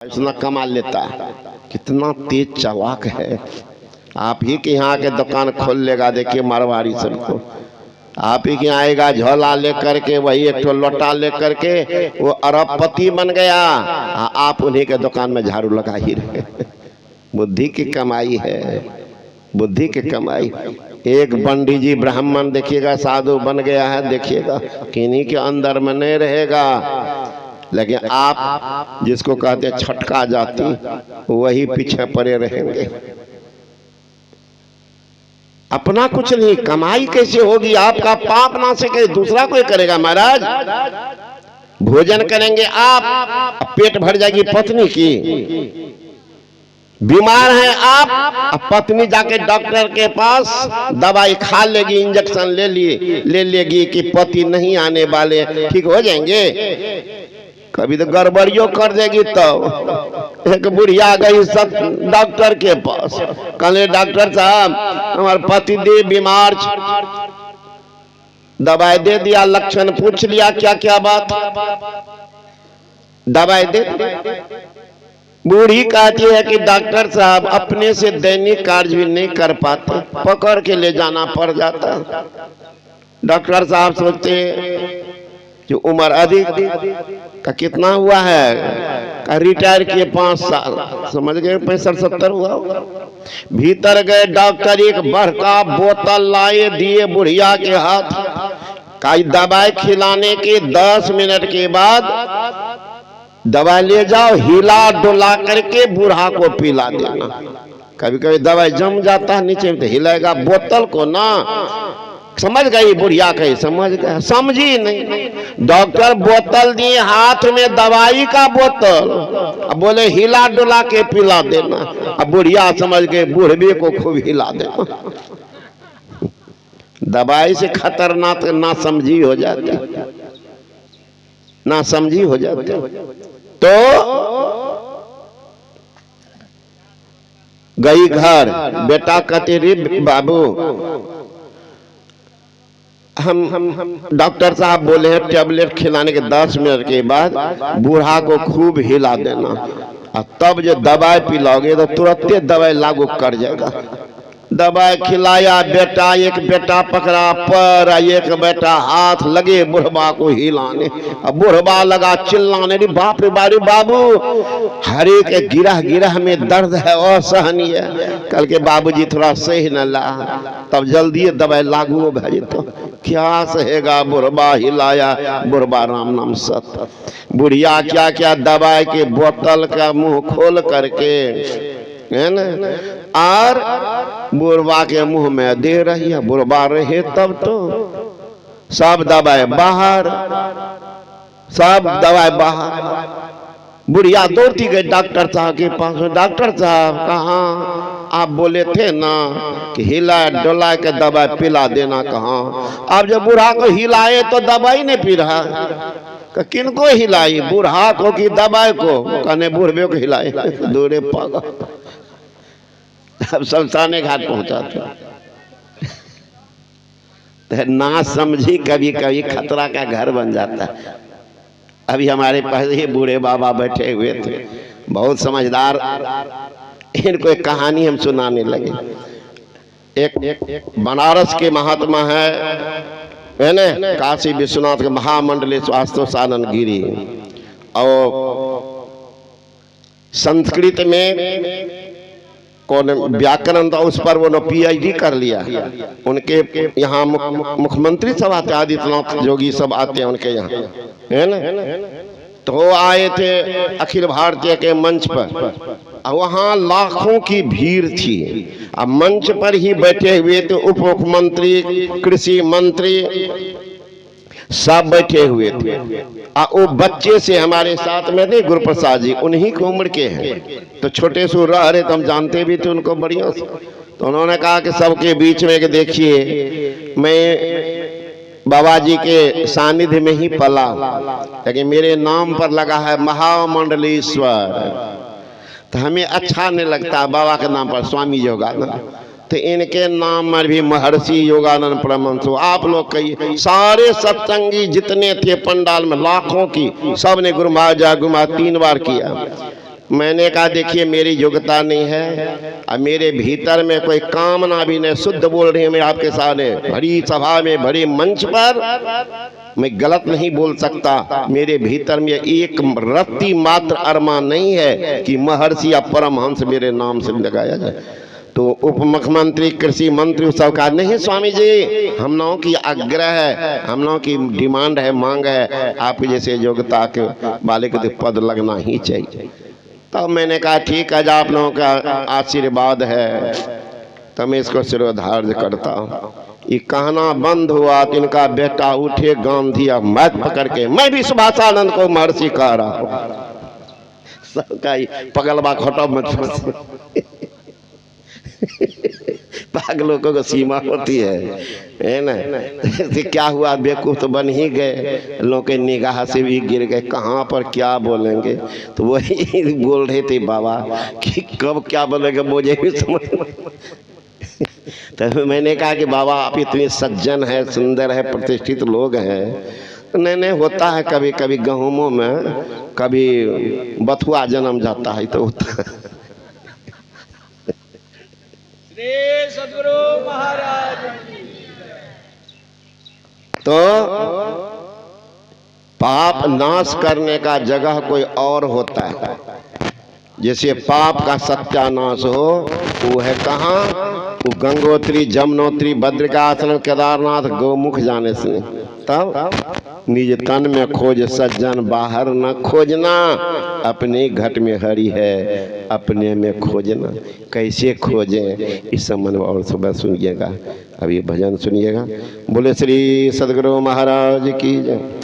इतना कमा लेता है, कितना तेज चालाक है। आप ही के यहाँ के दुकान खोल लेगा, देखिए मारवाड़ी सबको। आप ही के आएगा झोला लेकर के, वही एक तो लोटा लेकर के वो अरबपति बन गया। आप उन्हीं के दुकान में झाड़ू लगा ही रहे। बुद्धि की कमाई है, बुद्धि की कमाई। एक पंडित जी ब्राह्मण देखिएगा साधु बन गया है, देखिएगा किन्हीं के अंदर में नहीं रहेगा। लेकिन आप जिसको कहते छटका जाति, वही पीछे पड़े रहेंगे। अपना कुछ नहीं, कमाई कैसे होगी? आपका पाप ना सके दूसरा कोई करेगा महाराज। भोजन करेंगे आप, पेट भर जाएगी पत्नी की। बीमार हैं आप, पत्नी जाके डॉक्टर के पास दवाई खा लेगी, इंजेक्शन ले लेगी कि पति नहीं आने वाले, ठीक हो जाएंगे। कभी तो गड़बड़ियों कर देगी। तो एक बुढ़िया गई सब डॉक्टर के पास, कहले डॉक्टर साहब हमारे पति देव बीमार, दवाई दे दिया, लक्षण पूछ लिया क्या क्या बात, दवाई दे। बूढ़ी कहती है कि डॉक्टर साहब अपने से दैनिक कार्य भी नहीं कर पाते, पकड़ के ले जाना पड़ जाता। डॉक्टर साहब सोचते जो उम्र अधिक का कितना हुआ है, का रिटायर किए 5 साल, समझ गए 65-70 हुआ। भीतर गए डॉक्टर, एक बड़का बोतल लाए दिए बुढ़िया के हाथ का, दवाई खिलाने के 10 मिनट के बाद दवाई ले जाओ, हिला डुला करके बूढ़ा को पिला देना। कभी कभी दवाई जम जाता है नीचे में, तो हिलाएगा बोतल को ना। समझ गई बुढ़िया, कही समझ गए, समझी नहीं। डॉक्टर बोतल दिए हाथ में, दवाई का बोतल, अब बोले हिला डुला के पिला देना। अब बुढ़िया समझ गए बूढ़े को खूब हिला देना। दवाई से खतरनाक ना समझी हो जाती, ना समझी हो जाती। तो गई घर, बेटा कहते रे बाबू हम डॉक्टर साहब बोले हैं टेबलेट खिलाने के 10 मिनट के बाद बूढ़ा को खूब हिला देना, और तब जो दवाई पिलाओगे तो तुरंत दवाई लागू कर जाएगा। दवाई खिलाया बेटा, एक बेटा पकड़ा पर, एक बेटा हाथ लगे बुढ़बा को हिलाने। अब बुढ़बा लगा चिल्लाने, रे बाप रे बारे बाबू, हर एक गिरह गिरह में दर्द है, असहनीय। कल के बाबूजी थोड़ा सही न ला, तब जल्दी दवाई लागू हो गई। तो क्या सहेगा, बुढ़बा हिलाया, बुढ़बा राम नाम सत। बुढ़िया क्या क्या दवाई के बोतल का मुंह खोल करके, है ना, और बुढ़बा के मुंह में दे रही है। बुढ़बा रहे तब तो सब दवाई बाहर, सब दवाई बाहर। बुढ़िया दौड़ती गई डॉक्टर साहब के पास। डॉक्टर साहब कहाँ, आप बोले थे ना कि हिला डोला के दवाई पिला देना, कहाँ? अब जब बूढ़ा को हिलाए तो दवाई नहीं पी रहा, किनको हिलाई, बूढ़ा को कि दवाई को? कहने बूढ़े को हिलाए। दूरे पागल, अब शमशाने घाट पहुंचाते। ना समझी कभी कभी खतरा का घर बन जाता है। अभी हमारे पास ही बूढ़े बाबा बैठे हुए थे, बहुत समझदार। इनको एक कहानी हम सुनाने लगे। एक बनारस के महात्मा है ना, काशी विश्वनाथ के महामंडलेश्वर स्वास्थ्य गिरी, और संस्कृत में कौन व्याकरण था, उस पर वो PhD कर लिया। उनके यहाँ मुख्यमंत्री सब आते, आदित्यनाथ योगी सब आते हैं उनके यहाँ, है ना। तो वो आए थे अखिल भारतीय के मंच पर, वहाँ लाखों की भीड़ थी। अब मंच पर ही बैठे हुए थे उप मुख्यमंत्री, कृषि मंत्री, सब बैठे हुए थे। वो बच्चे से हमारे साथ में थे गुरु प्रसाद जी, उन्हीं की उम्र के हैं। तो छोटे से रह रहे तो हम जानते भी थे उनको बढ़िया से। तो उन्होंने कहा कि सबके बीच में कि देखिए मैं बाबा जी के सानिध्य में ही पला, लेकिन मेरे नाम पर लगा है महामंडलेश्वर, तो हमें अच्छा नहीं लगता बाबा के नाम पर स्वामी योगानंद, तो इनके नाम में भी महर्षि योगानंद परमहंस। आप लोग कहिए, सारे सत्संगी जितने थे पंडाल में लाखों की, सब ने गुरु महाराज गुरु 3 बार किया। मैंने कहा देखिए मेरी योग्यता नहीं है और मेरे भीतर में कोई कामना भी नहीं, शुद्ध बोल रही हूँ मैं आपके सामने भरी सभा में भरे मंच पर, मैं गलत नहीं बोल सकता। मेरे भीतर में एक रत्ती मात्र अरमान नहीं है कि महर्षि या परमहंस मेरे नाम से लगाया जाए। तो उप मुख्यमंत्री कृषि मंत्री सब का नहीं स्वामी जी, हम लोगों की आग्रह है, हम लोगों की डिमांड है, मांग है, आप जैसे योग्यता के वाले को पद लगना ही चाहिए। तब मैंने कहा ठीक है, आप लोगों का आशीर्वाद है तो मैं इसको सिरोधार्य करता हूँ। ये कहना बंद हुआ तो इनका बेटा उठे गांधी अब मैच पकड़ के, मैं भी सुभाषानंद को महर्षि कह रहा हूँ। सबका पगलबा खोटा मत पागलों को सीमा होती है ना। क्या हुआ, बेवकूफ तो बन ही गए, लोगों के निगाह से भी गिर गए, कहाँ पर क्या बोलेंगे। तो वही बोल रहे थे बाबा कि कब क्या बोलेंगे मुझे भी समझ। तो मैंने कहा कि बाबा आप इतने सज्जन है, सुंदर है, प्रतिष्ठित लोग हैं। नहीं होता है कभी कभी गेहूमों में कभी बथुआ जन्म जाता है तो होता है। सद्गुरु महाराज तो पाप नाश करने का जगह कोई और होता है। जैसे पाप का सत्यानाश हो वो है कहाँ, वो गंगोत्री जमुनोत्री बद्रिकाश्रम केदारनाथ गौमुख जाने से। तब निज तन में खोज सज्जन बाहर न खोजना, अपने घट में हरि है अपने में खोजना। कैसे खोजें इस संबंध में और सुबह सुनिएगा। अब ये भजन सुनिएगा। बोले श्री सद्गुरु महाराज की जय।